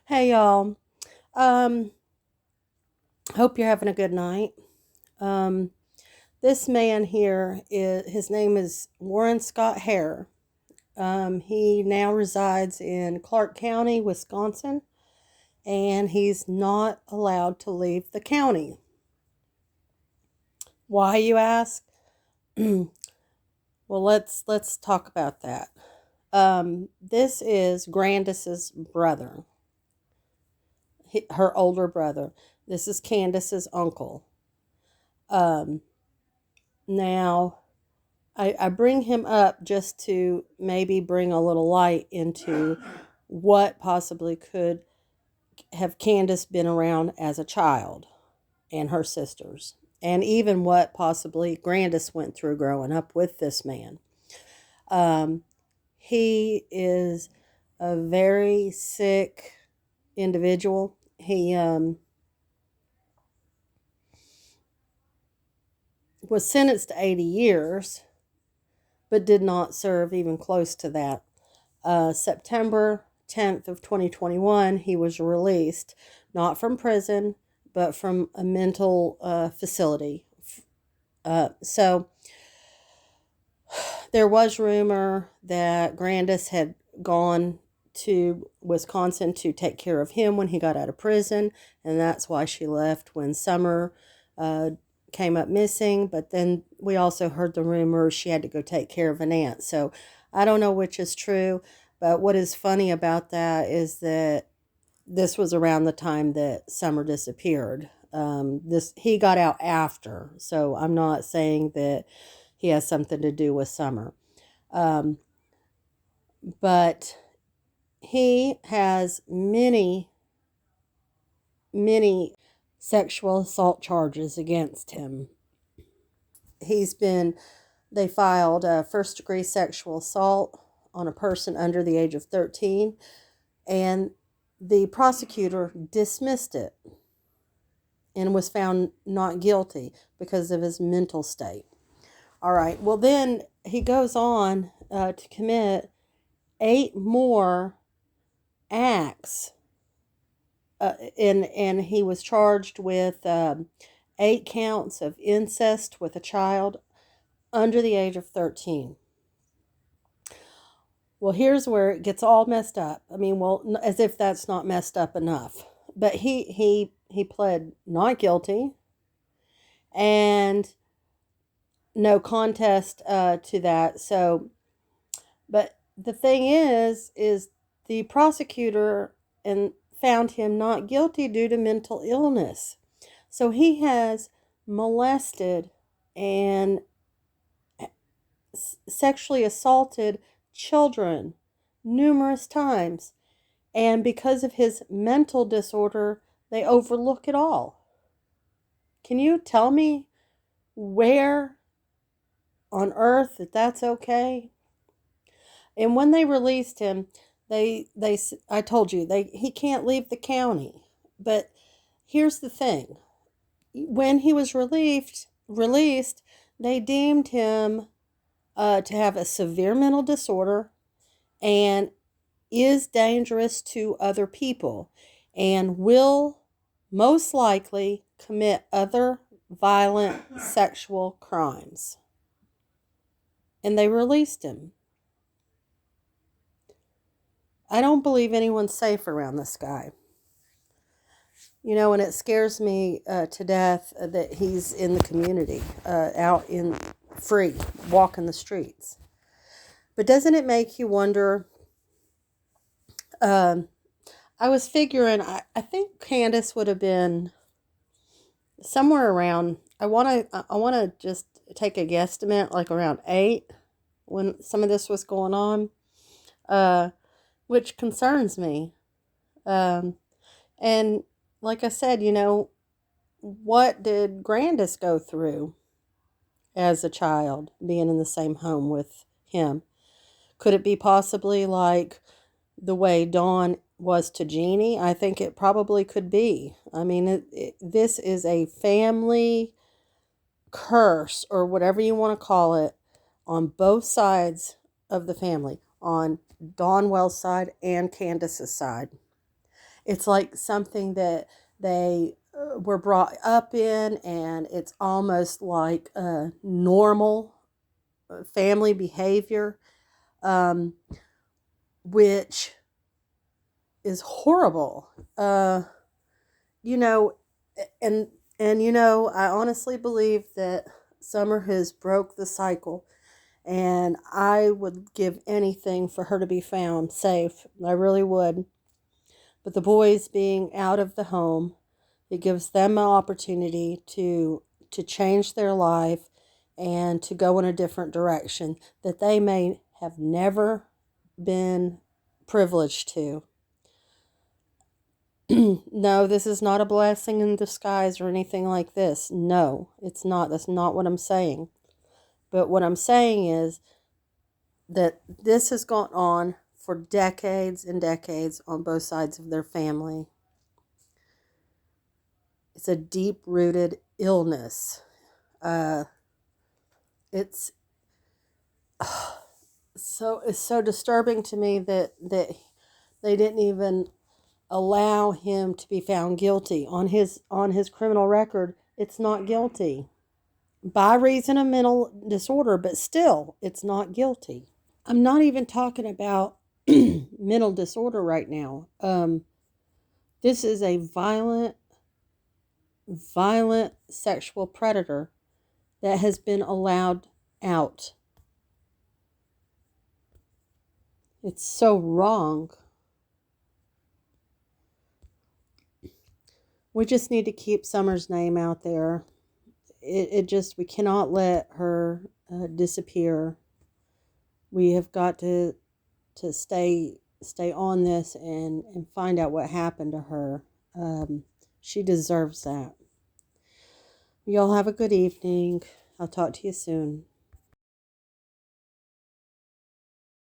Hey y'all. Um, Hope you're having a good night. Um, this man here is his name is Warren Scott Hare. He now resides in Clark County, Wisconsin, and he's not allowed to leave the county. Why, you ask? Well, let's talk about that. This is Grandus's brother, her older brother. This is Candace's uncle. Um, Now, I bring him up just to maybe bring a little light into what possibly could have Candace been around as a child and her sisters, and even what possibly Grandus went through growing up with this man. Um, he is a very sick individual. He was sentenced to 80 years, but did not serve even close to that. September 10th of 2021, he was released, not from prison, but from a mental facility. So there was rumor that Grandis had gone to Wisconsin to take care of him when he got out of prison, and that's why she left when Summer uh, came up missing. But then we also heard the rumor she had to go take care of an aunt. So I don't know which is true, but what is funny about that is that this was around the time that Summer disappeared. This he got out after, so I'm not saying that he has something to do with Summer. Um, but he has many sexual assault charges against him. He's been, they filed a first degree sexual assault on a person under the age of 13, and the prosecutor dismissed it and was found not guilty because of his mental state. All right, well, then he goes on to commit 8 more acts, and he was charged with 8 counts of incest with a child under the age of 13. Well, here's where it gets all messed up. I mean, well, as if that's not messed up enough. But he pled not guilty and no contest to that. So, but the thing is the prosecutor and found him not guilty due to mental illness. So he has molested and sexually assaulted children numerous times. And because of his mental disorder, they overlook it all. Can you tell me where on earth that's okay? And when they released him, they I told you he can't leave the county. But here's the thing: when he was released, they deemed him to have a severe mental disorder and is dangerous to other people and will most likely commit other violent sexual crimes. And they released him. I don't believe anyone's safe around this guy. You know, and it scares me to death that he's in the community, out in free, walking the streets. But doesn't it make you wonder? Um, I was figuring, I think Candace would have been somewhere around, I want to just take a guesstimate, like around 8 when some of this was going on, uh, which concerns me. Um, and like I said, what did Grandis go through as a child being in the same home with him? Could it be possibly like the way Dawn was to Jeannie? I think it probably could be. I mean, this is a family curse or whatever you want to call it on both sides of the family, on Dawn Wells' side and Candace's side. It's like something that they were brought up in, and it's almost like a normal family behavior, um, which is horrible. You know, and I honestly believe that Summer has broke the cycle, and I would give anything for her to be found safe. I really would. But the boys being out of the home, it gives them an opportunity to change their life and to go in a different direction that they may have never been privileged to. No, this is not a blessing in disguise or anything like this. No, it's not. That's not what I'm saying. But what I'm saying is that this has gone on for decades and decades on both sides of their family. It's a deep rooted illness. Uh, it's it's so disturbing to me that they didn't even allow him to be found guilty on his criminal record. It's not guilty by reason of mental disorder, but still, it's not guilty. I'm not even talking about mental disorder right now. This is a violent sexual predator that has been allowed out. It's so wrong. We just need to keep Summer's name out there. We cannot let her disappear. We have got to stay on this and find out what happened to her. She deserves that. Y'all have a good evening. I'll talk to you soon.